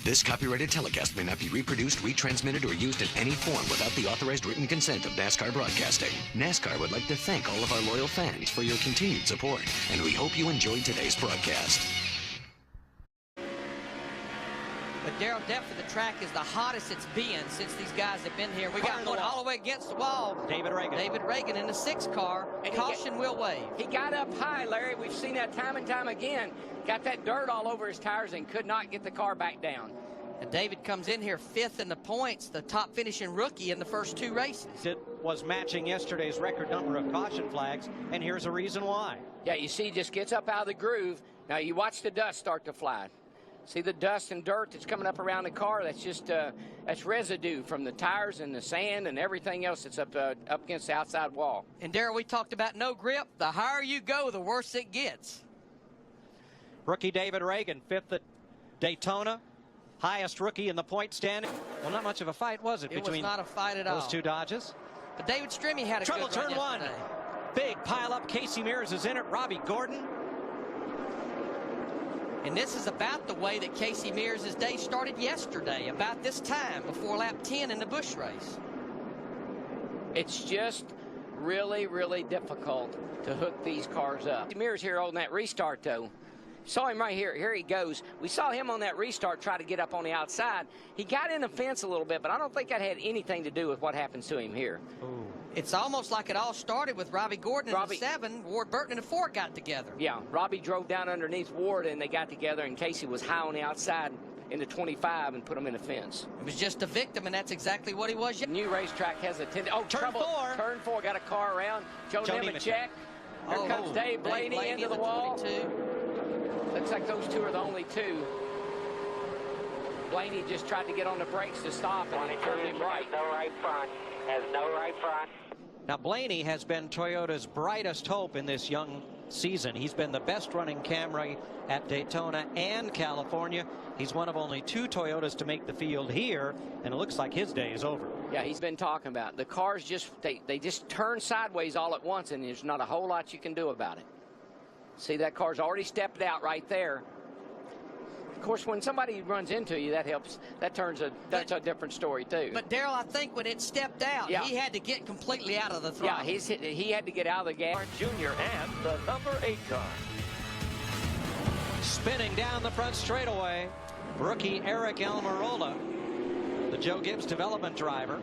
This copyrighted telecast may not be reproduced, retransmitted, or used in any form without the authorized written consent of NASCAR Broadcasting. NASCAR would like to thank all of our loyal fans for your continued support, and we hope you enjoyed today's broadcast. But Darrell, depth of the track is the hottest it's been since these guys have been here. We got one all the way against the wall. David Reagan in the 6 car. And caution will wave. He got up high, Larry. We've seen that time and time again. Got that dirt all over his tires and could not get the car back down. And David comes in here 5th in the points, the top finishing rookie in the first 2 races. It was matching yesterday's record number of caution flags, and here's a reason why. Yeah, you see, he just gets up out of the groove. Now you watch the dust start to fly. See the dust and dirt that's coming up around the car? That's just that's residue from the tires and the sand and everything else that's up against the outside wall. And Darrell, we talked about no grip. The higher you go, the worse it gets. Rookie David Reagan, 5th at Daytona, highest rookie in the point standing. Well, not much of a fight, was it? It was not a fight at all. Those 2 Dodges. But David Strimmy had a trouble good run turn 1. yesterday. Big pile up. Casey Mears is in it. Robbie Gordon. And this is about the way that Casey Mears' day started yesterday, about this time before lap 10 in the Busch race. It's just really, really difficult to hook these cars up. Mears here on that restart, though. Saw him right here. Here he goes. We saw him on that restart try to get up on the outside. He got in the fence a little bit, but I don't think that had anything to do with what happens to him here. Ooh. It's almost like it all started with Robbie Gordon in the 7. Ward Burton in the 4 got together. Yeah, Robbie drove down underneath Ward, and they got together, and Casey was high on the outside in the 25 and put him in the fence. It was just a victim, and that's exactly what he was. New racetrack has a tendency. Oh, turn 4. Turn 4, got a car around. Joe Nemechek. Here comes Dave Blaney into the wall. 22. Looks like those 2 are the only 2. Blaney just tried to get on the brakes to stop, and it turned him right. No right front. Has no right front. Now, Blaney has been Toyota's brightest hope in this young season. He's been the best running Camry at Daytona and California. He's one of only 2 Toyotas to make the field here, and it looks like his day is over. Yeah, he's been talking about it. The cars just, they just turn sideways all at once, and there's not a whole lot you can do about it. See, that car's already stepped out right there. Of course, when somebody runs into you, that helps. That's a different story too. But Darrell, I think when it stepped out, he had to get completely out of the throttle. Yeah, he had to get out of the gas. Junior and the number 8 car. Spinning down the front straightaway, rookie Eric Almirola, the Joe Gibbs development driver,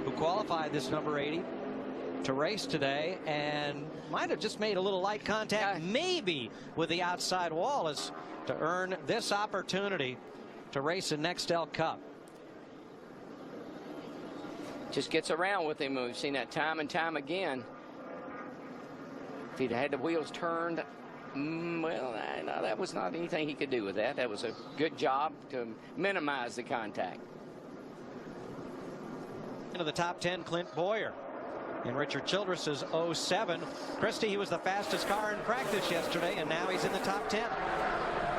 who qualified this number 80 to race today, and might have just made a little light contact, maybe with the outside wall, as to earn this opportunity to race a Nextel Cup. Just gets around with him. We've seen that time and time again. If he'd had the wheels turned, well, no, that was not anything he could do with that. That was a good job to minimize the contact. Into the top 10, Clint Boyer. In Richard Childress's 07. Christie, he was the fastest car in practice yesterday, and now he's in the top 10.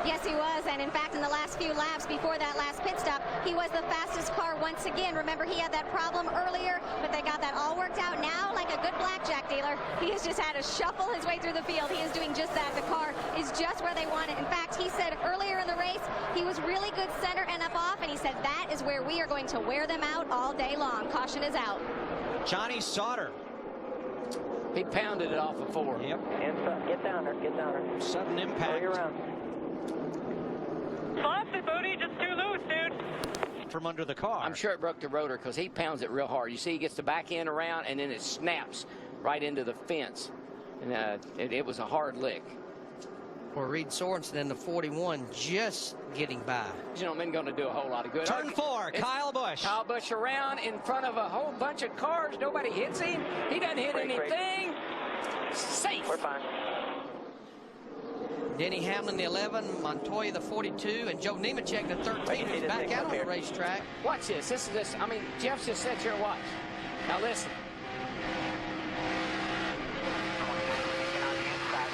Yes, he was, and in fact, in the last few laps before that last pit stop, he was the fastest car once again. Remember, he had that problem earlier, but they got that all worked out. Now, like a good blackjack dealer, he has just had to shuffle his way through the field. He is doing just that. The car is just where they want it. In fact, he said earlier in the race, he was really good center and up off, and he said that is where we are going to wear them out all day long. Caution is out. Johnny Sauter. He pounded it off of 4. Yep. Get down there. Get down there. Sudden impact. Plastic booty, just too loose, dude. From under the car. I'm sure it broke the rotor because he pounds it real hard. You see, he gets the back end around, and then it snaps right into the fence. And it was a hard lick. Or Reed Sorensen in the 41 just getting by. You know, men going to do a whole lot of good. Turn 4, Kyle Busch. Kyle Busch around in front of a whole bunch of cars. Nobody hits him. He doesn't hit anything. Safe. We're fine. Denny Hamlin, the 11, Montoya, the 42, and Joe Nemechek, the 13, who's back out on the racetrack. Watch this. This is this. I mean, Jeff's just sat here and watch. Now listen.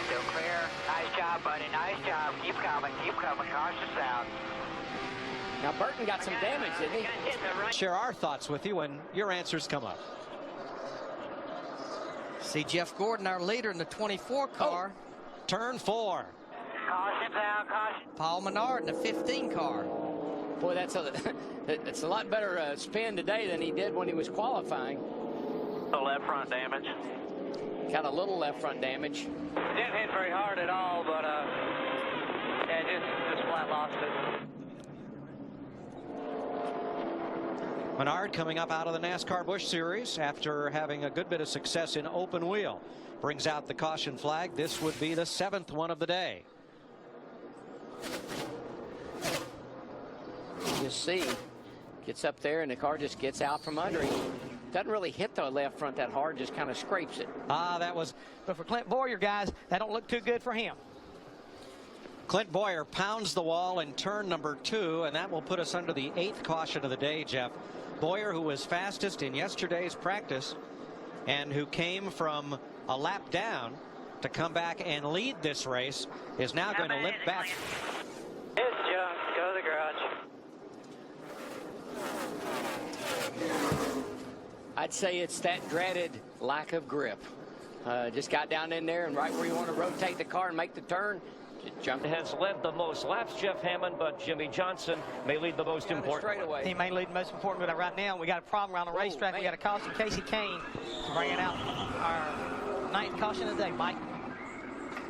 Still clear. Nice job, buddy. Nice job. Keep coming. Keep coming. Cautious out. Now Burton got some damage, didn't he? Share our thoughts with you when your answers come up. See Jeff Gordon, our leader in the 24 car. Turn 4. Caution out. Caution. Paul Menard in the 15 car. Boy, it's a lot better spin today than he did when he was qualifying. The left front damage. Got a little left front damage. Didn't hit very hard at all, but yeah, just flat lost it. Menard coming up out of the NASCAR Busch Series after having a good bit of success in open wheel. Brings out the caution flag. This would be the 7th one of the day. You see, gets up there and the car just gets out from under him. Doesn't really hit the left front that hard, just kind of scrapes it. That was. But for Clint Boyer, guys, that don't look too good for him. Clint Boyer pounds the wall in turn number 2, and that will put us under the 8th caution of the day, Jeff. Boyer, who was fastest in yesterday's practice and who came from a lap down to come back and lead this race, is now going to limp back. It's junk. Go to the garage. I'd say it's that dreaded lack of grip. Just got down in there, and right where you want to rotate the car and make the turn, just jumped. Has led the most laps, Jeff Hammond, but Jimmy Johnson may lead the most important. He may lead the most important, but right now we got a problem around the racetrack. We got a caution, Casey Kane, to bring it out our 9th caution of the day, Mike.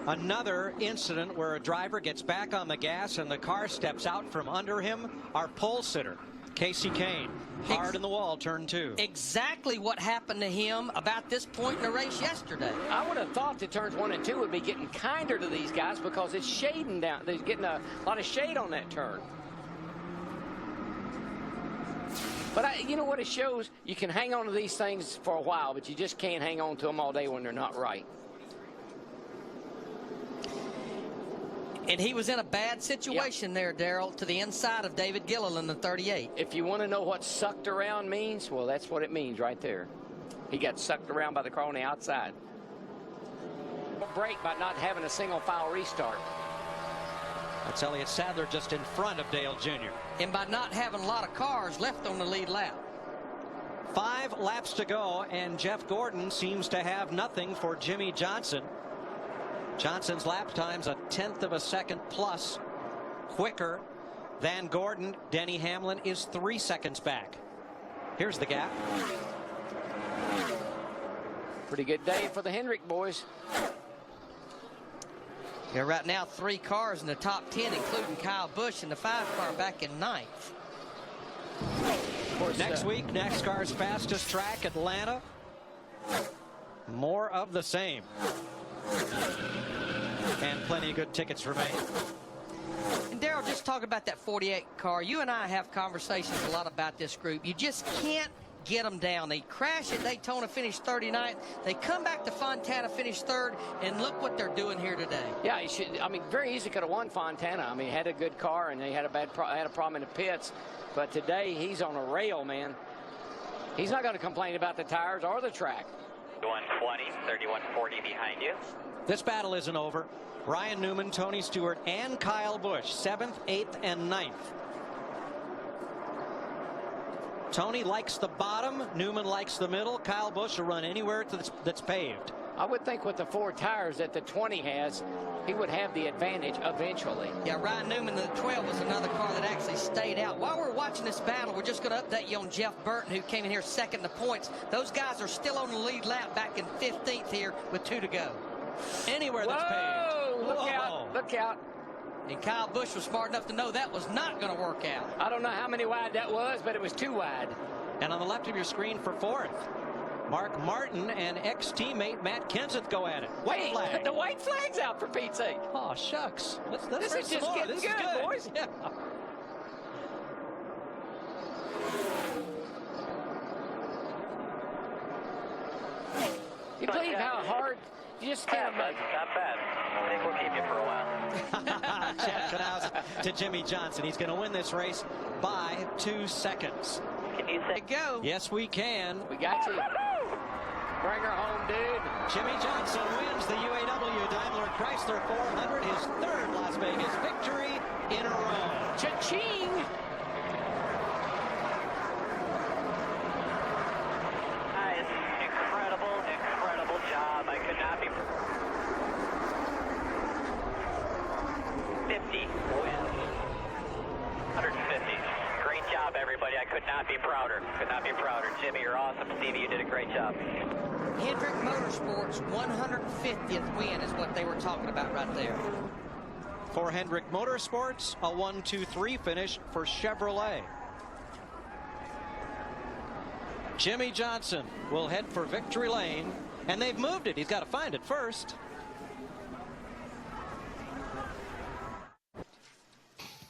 Another incident where a driver gets back on the gas and the car steps out from under him. Our pole sitter, Casey Kane, hard in the wall, turn 2. Exactly what happened to him about this point in the race yesterday. I would have thought that turns 1 and 2 would be getting kinder to these guys because it's shading down. They're getting a lot of shade on that turn. But you know what it shows? You can hang on to these things for a while, but you just can't hang on to them all day when they're not right. And he was in a bad situation there, Darrell, to the inside of David Gilliland, the 38. If you want to know what sucked around means, well, that's what it means right there. He got sucked around by the car on the outside. Break by not having a single file restart. That's Elliott Sadler just in front of Dale Jr. And by not having a lot of cars left on the lead lap. 5 laps to go, and Jeff Gordon seems to have nothing for Jimmy Johnson. Johnson's lap time's a 1/10 of a second plus quicker than Gordon. Denny Hamlin is 3 seconds back. Here's the gap. Pretty good day for the Hendrick boys. Yeah, right now 3 cars in the top 10, including Kyle Busch in the 5 car back in 9th. Next week, NASCAR's fastest track, Atlanta. More of the same. And plenty of good tickets remain. And Darrell, just talking about that 48 car, you and I have conversations a lot about this group. You just can't get them down. They crash at Daytona, finish 39th. They come back to Fontana, finish 3rd, and look what they're doing here today. Yeah, he should. I mean, very easy could have won Fontana. I mean, he had a good car, and he had a problem in the pits. But today, he's on a rail, man. He's not going to complain about the tires or the track. 120, 3140 behind you. This battle isn't over. Ryan Newman, Tony Stewart, and Kyle Busch, 7th, 8th, and 9th. Tony likes the bottom. Newman likes the middle. Kyle Busch will run anywhere that's paved. I would think with the 4 tires that the 20 has, he would have the advantage eventually. Yeah, Ryan Newman, the 12 was another car that actually stayed out. While we're watching this battle, we're just going to update you on Jeff Burton, who came in here 2nd in the points. Those guys are still on the lead lap back in 15th here with 2 to go. Anywhere that's paved. Look out, look out. And Kyle Busch was smart enough to know that was not going to work out. I don't know how many wide that was, but it was too wide. And on the left of your screen for 4th, Mark Martin and ex-teammate Matt Kenseth go at it. Wait, the white flag's out for Pete's sake. Oh, shucks. This is just getting good, boys. Yeah. You believe how hard? You just can't imagine. Not bad. I think we'll keep you for a while. Chad Knaus to Jimmy Johnson. He's going to win this race by 2 seconds. Can you say Go. Yes, we can. We got you. Bring her home, dude. Jimmy Johnson wins the Uaw DaimlerChrysler 400, his 3rd Las Vegas victory in a row. Cha-ching! Guys, incredible job. I could not be 50 wins. 150. everybody. I could not be prouder. Could not be prouder. Jimmy, you're awesome. Stevie, you did a great job. Hendrick Motorsports' 150th win is what they were talking about right there. For Hendrick Motorsports, a 1-2-3 finish for Chevrolet. Jimmy Johnson will head for victory lane, and they've moved it. He's got to find it first.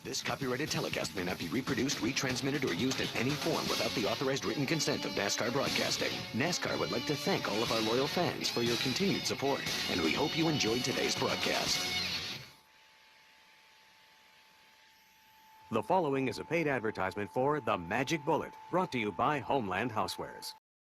This copyrighted telecast may not be reproduced, retransmitted, or used in any form without the authorized written consent of NASCAR Broadcasting. NASCAR would like to thank all of our loyal fans for your continued support, and we hope you enjoyed today's broadcast. The following is a paid advertisement for The Magic Bullet, brought to you by Homeland Housewares.